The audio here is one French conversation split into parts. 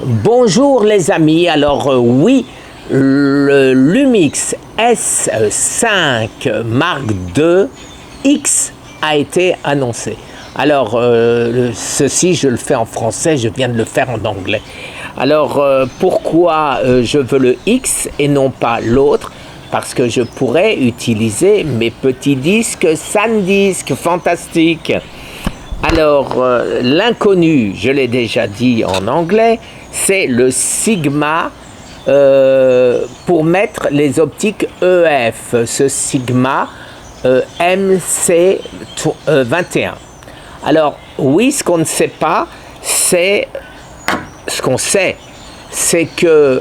Bonjour les amis, alors oui, le Lumix S5 Mark II X a été annoncé. Alors ceci je le fais en français, je viens de le faire en anglais. Alors pourquoi je veux le X et non pas l'autre? Parce que je pourrais utiliser mes petits disques SanDisk fantastiques. Alors, l'inconnu, je l'ai déjà dit en anglais, c'est le Sigma pour mettre les optiques EF, ce Sigma MC21. Alors, oui, ce qu'on ne sait pas, c'est ce qu'on sait, c'est que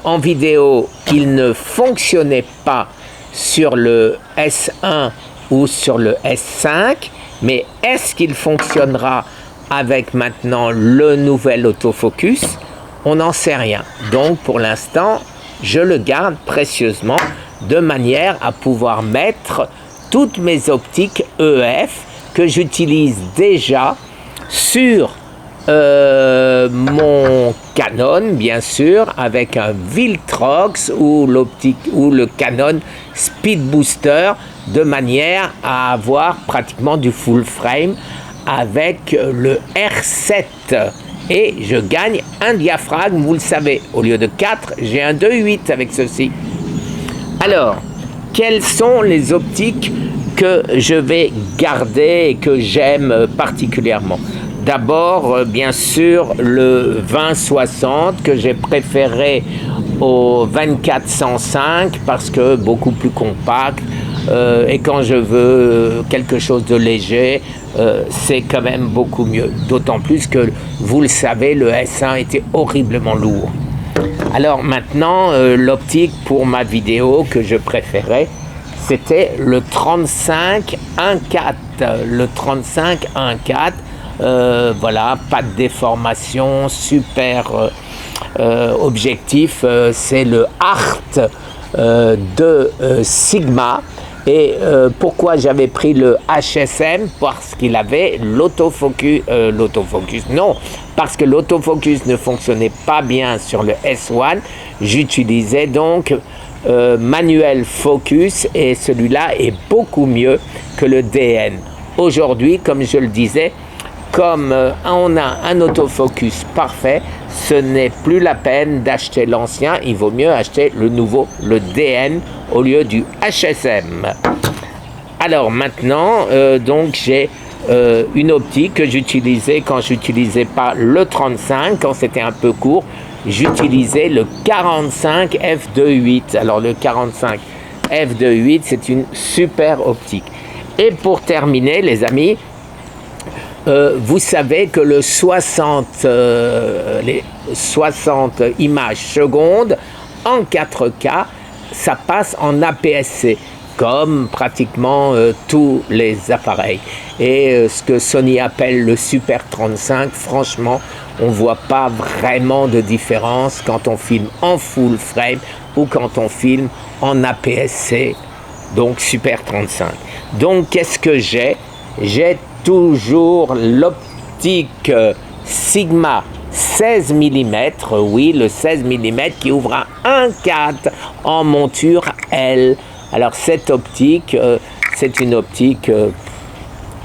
en vidéo, il ne fonctionnait pas sur le S1 ou sur le S5. Mais est-ce qu'il fonctionnera avec maintenant le nouvel autofocus? On n'en sait rien. Donc pour l'instant, je le garde précieusement de manière à pouvoir mettre toutes mes optiques EF que j'utilise déjà sur mon Canon, bien sûr, avec un Viltrox ou le Canon Speed Booster, de manière à avoir pratiquement du full frame avec le R7. Et je gagne un diaphragme, vous le savez, au lieu de 4, j'ai un 2.8 avec ceci. Alors, quelles sont les optiques que je vais garder et que j'aime particulièrement? D'abord, bien sûr, le 20-60 que j'ai préféré au 24-105 parce que beaucoup plus compact. Et quand je veux quelque chose de léger, c'est quand même beaucoup mieux. D'autant plus que, vous le savez, le S1 était horriblement lourd. Alors maintenant, l'optique pour ma vidéo que je préférais, c'était le 35-1.4. Le 35-1.4. Voilà, pas de déformation, super objectif, c'est le Art de Sigma. Et pourquoi j'avais pris le HSM? Parce qu'il avait l'autofocus, non, parce que l'autofocus ne fonctionnait pas bien sur le S1, j'utilisais donc manuel focus et celui-là est beaucoup mieux que le DN. Aujourd'hui, comme je le disais, comme on a un autofocus parfait, ce n'est plus la peine d'acheter l'ancien, il vaut mieux acheter le nouveau, le DN, au lieu du HSM. Alors maintenant, donc j'ai une optique que j'utilisais quand j'utilisais pas le 35, quand c'était un peu court, j'utilisais le 45 f2.8. Alors le 45 f2.8, c'est une super optique. Et pour terminer, les amis, vous savez que le 60, les 60 images secondes en 4K, ça passe en APS-C, comme pratiquement tous les appareils. Et ce que Sony appelle le Super 35, franchement, on ne voit pas vraiment de différence quand on filme en full frame ou quand on filme en APS-C, donc Super 35. Donc qu'est-ce que j'ai? J'ai toujours l'optique Sigma 16 mm, oui, le 16 mm qui ouvre à 1.4 en monture L. Alors cette optique, c'est une optique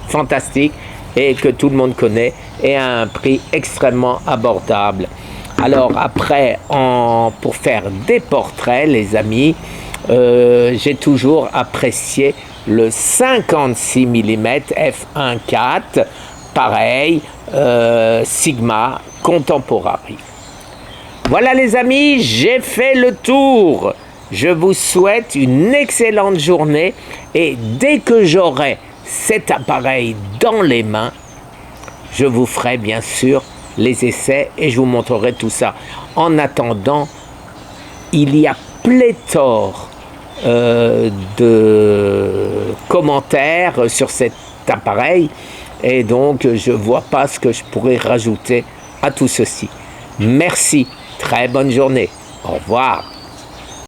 fantastique et que tout le monde connaît et à un prix extrêmement abordable. Alors après, pour faire des portraits, les amis, j'ai toujours apprécié le 56 mm f1.4, pareil, Sigma Contemporary. Voilà les amis, j'ai fait le tour. Je vous souhaite une excellente journée et dès que j'aurai cet appareil dans les mains, je vous ferai bien sûr les essais et je vous montrerai tout ça. En attendant, il y a pléthore de commentaires sur cet appareil et donc je ne vois pas ce que je pourrais rajouter à tout ceci. Merci, très bonne journée, au revoir.